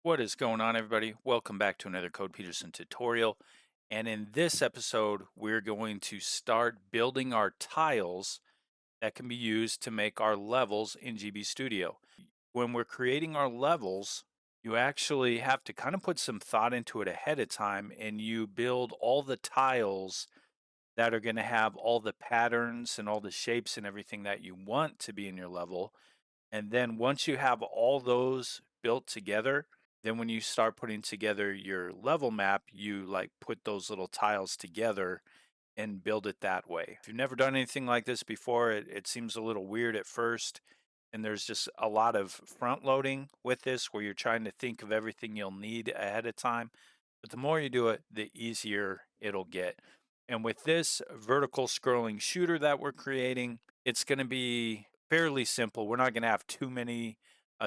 What is going on, everybody? Welcome back to another Code Peterson tutorial. And in this episode, we're going to start building our tiles that can be used to make our levels in GB Studio. When we're creating our levels, you actually have to kind of put some thought into it ahead of time, and you build all the tiles that are going to have all the patterns and all the shapes and everything that you want to be in your level. And then once you have all those built together, then when you start putting together your level map, you like put those little tiles together and build it that way. If you've never done anything like this before, it seems a little weird at first. And there's just a lot of front loading with this where you're trying to think of everything you'll need ahead of time. But the more you do it, the easier it'll get. And with this vertical scrolling shooter that we're creating, it's going to be fairly simple. We're not going to have too many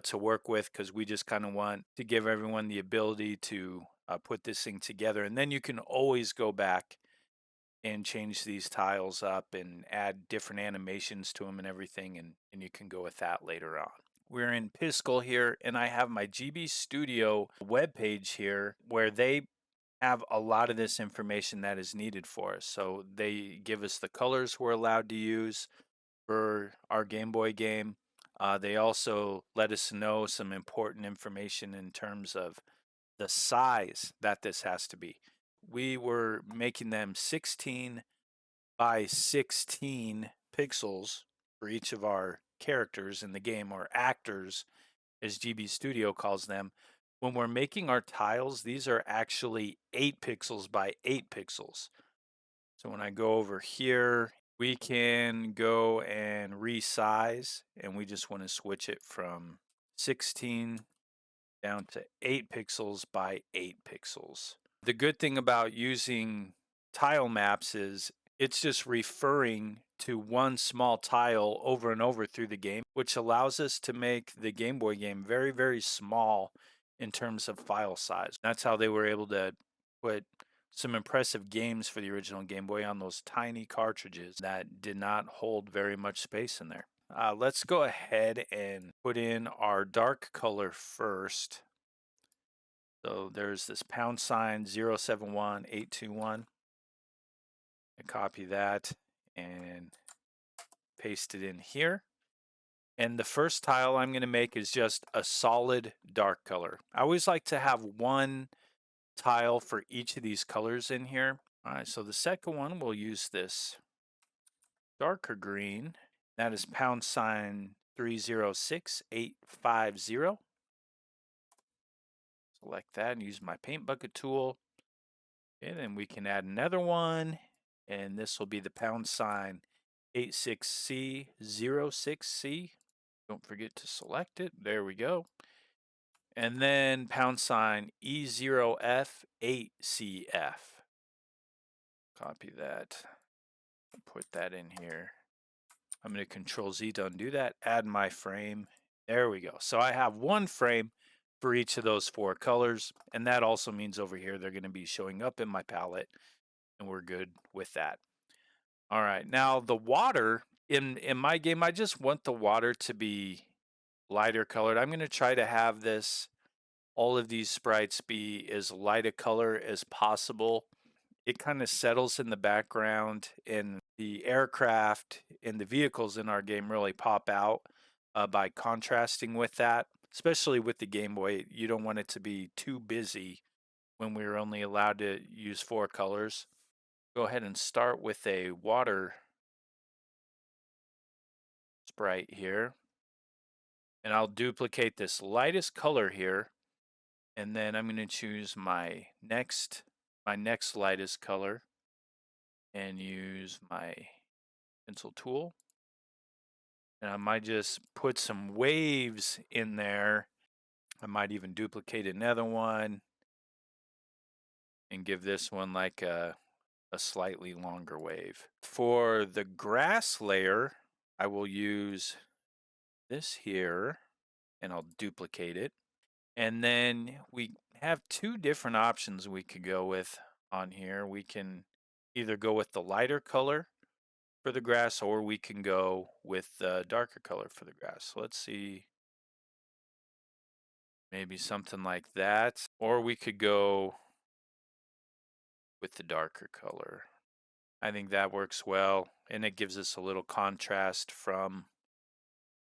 to work with because we just kind of want to give everyone the ability to put this thing together. And then you can always go back and change these tiles up and add different animations to them and everything. And you can go with that later on. We're in Piskel here, and I have my GB Studio webpage here where they have a lot of this information that is needed for us. So they give us the colors we're allowed to use for our Game Boy game. They also let us know some important information in terms of the size that this has to be. We were making them 16 by 16 pixels for each of our characters in the game, or actors, as GB Studio calls them. When we're making our tiles, these are actually 8 pixels by 8 pixels. So when I go over here, we can go and resize, and we just want to switch it from 16 down to 8 pixels by 8 pixels. The good thing about using tile maps is it's just referring to one small tile over and over through the game, which allows us to make the Game Boy game very, very small in terms of file size. That's how they were able to put some impressive games for the original Game Boy on those tiny cartridges that did not hold very much space in there. Let's go ahead and put in our dark color first. So there's this # 071821. I copy that and paste it in here. And the first tile I'm going to make is just a solid dark color. I always like to have one tile for each of these colors in here. All right, so the second one, we'll use this darker green. That is # 306850. Select that and use my paint bucket tool. And then we can add another one, and this will be the # 86C06C. Don't forget to select it. There we go. And then # E0F8CF. Copy that. Put that in here. I'm going to Control Z to undo that. Add my frame. There we go. So I have one frame for each of those 4 colors. And that also means over here they're going to be showing up in my palette. And we're good with that. All right. Now the water in my game, I just want the water to be lighter colored. I'm going to try to have all of these sprites be as light a color as possible. It kind of settles in the background, and the aircraft and the vehicles in our game really pop out by contrasting with that, especially with the Game Boy. You don't want it to be too busy when we're only allowed to use 4 colors. Go ahead and start with a water sprite here. And I'll duplicate this lightest color here. And then I'm going to choose my next lightest color and use my pencil tool. And I might just put some waves in there. I might even duplicate another one and give this one like a slightly longer wave. For the grass layer, I will use this here, and I'll duplicate it. And then we have 2 different options we could go with on here. We can either go with the lighter color for the grass, or we can go with the darker color for the grass. So let's see. Maybe something like that. Or we could go with the darker color. I think that works well, and it gives us a little contrast from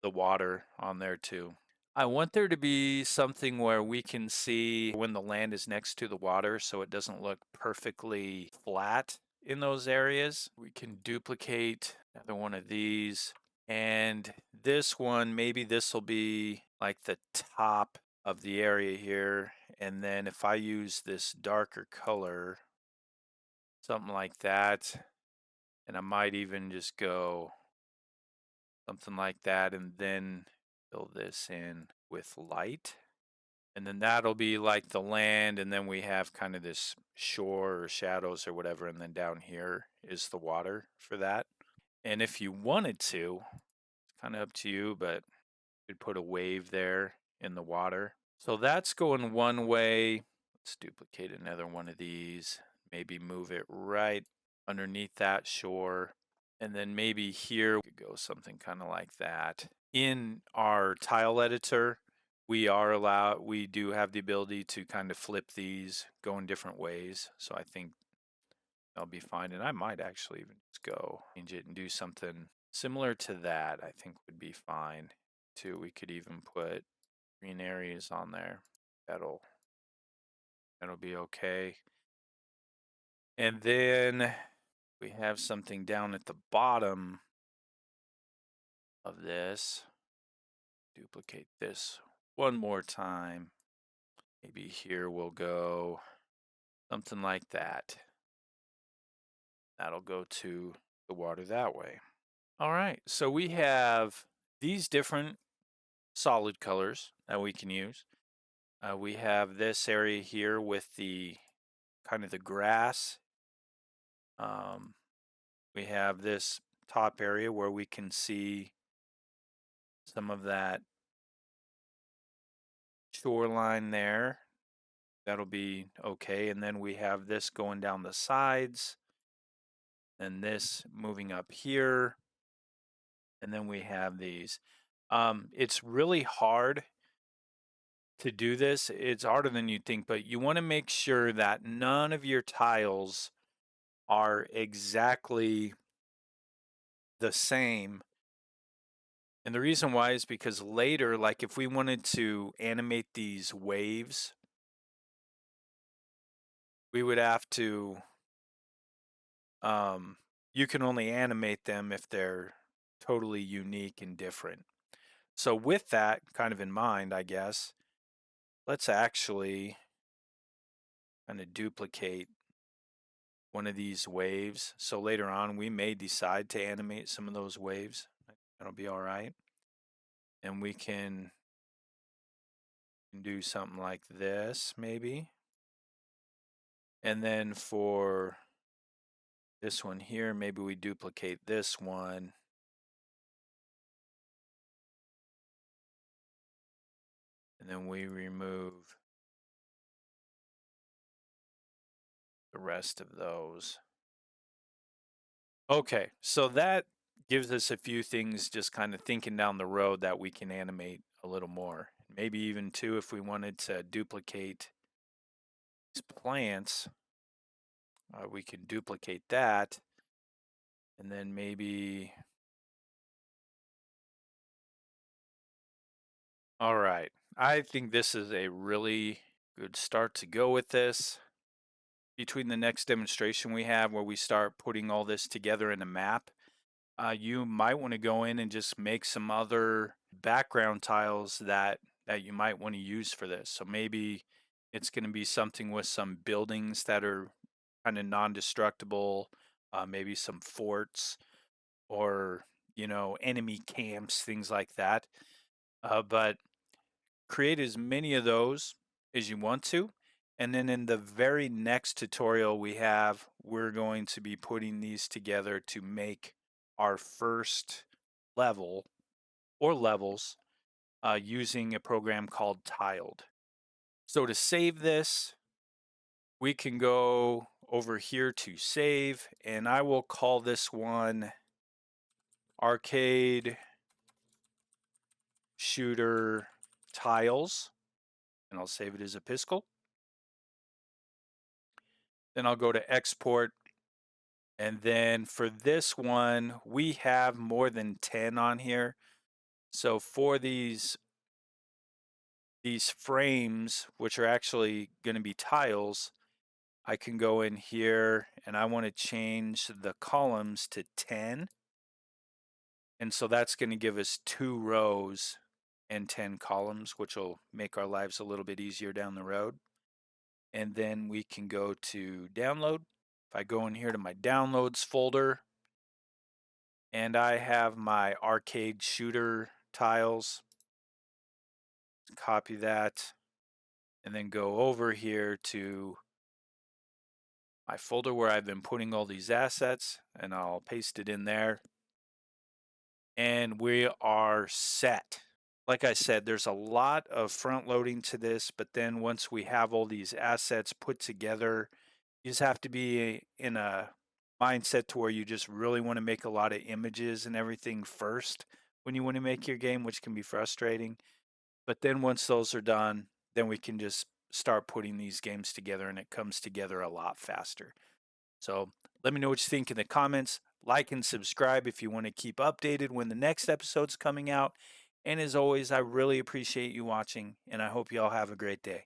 the water on there too. I want there to be something where we can see when the land is next to the water so it doesn't look perfectly flat in those areas. We can duplicate another one of these. And this one, maybe this will be like the top of the area here. And then if I use this darker color, something like that, and I might even just go something like that and then fill this in with light. And then that'll be like the land, and then we have kind of this shore or shadows or whatever, and then down here is the water for that. And if you wanted to, it's kind of up to you, but you could put a wave there in the water. So that's going one way. Let's duplicate another one of these, maybe move it right underneath that shore. And then maybe here we could go something kind of like that. In our tile editor, we do have the ability to kind of flip these, go in different ways. So I think that'll be fine. And I might actually even just go change it and do something similar to that. I think would be fine too. We could even put green areas on there. That'll be okay. And then we have something down at the bottom of this. Duplicate this one more time. Maybe here we'll go something like that. That'll go to the water that way. All right, so we have these different solid colors that we can use. We have this area here with the kind of the grass. We have this top area where we can see some of that shoreline there. That'll be okay. And then we have this going down the sides, and this moving up here. And then we have these. It's really hard to do this. It's harder than you think, but you want to make sure that none of your tiles are exactly the same. And the reason why is because later, like if we wanted to animate these waves, we would have to, you can only animate them if they're totally unique and different. So with that kind of in mind, I guess, let's actually kind of duplicate one of these waves. So later on, we may decide to animate some of those waves. That'll be all right. And we can do something like this, maybe. And then for this one here, maybe we duplicate this one. And then we remove the rest of those. Okay, so that gives us a few things just kind of thinking down the road that we can animate a little more. Maybe even two if we wanted to duplicate these plants, we can duplicate that. And then maybe, all right, I think this is a really good start to go with this. Between the next demonstration we have where we start putting all this together in a map, you might want to go in and just make some other background tiles that you might want to use for this. So maybe it's going to be something with some buildings that are kind of non-destructible, maybe some forts or enemy camps, things like that. But create as many of those as you want to. And then in the very next tutorial we're going to be putting these together to make our first level or levels using a program called Tiled. So to save this, we can go over here to save, and I will call this one Arcade Shooter Tiles. and I'll save it as a Piskel. Then I'll go to export. And then for this one, we have more than 10 on here. So for these frames, which are actually going to be tiles, I can go in here and I want to change the columns to 10. And so that's going to give us 2 rows and 10 columns, which will make our lives a little bit easier down the road. And then we can go to download. If I go in here to my downloads folder, and I have my arcade shooter tiles, copy that, and then go over here to my folder where I've been putting all these assets, and I'll paste it in there. And we are set. Like I said, there's a lot of front loading to this, but then once we have all these assets put together, you just have to be in a mindset to where you just really want to make a lot of images and everything first when you want to make your game, which can be frustrating. But then once those are done, then we can just start putting these games together and it comes together a lot faster. So let me know what you think in the comments. Like and subscribe if you want to keep updated when the next episode's coming out. And as always, I really appreciate you watching, and I hope you all have a great day.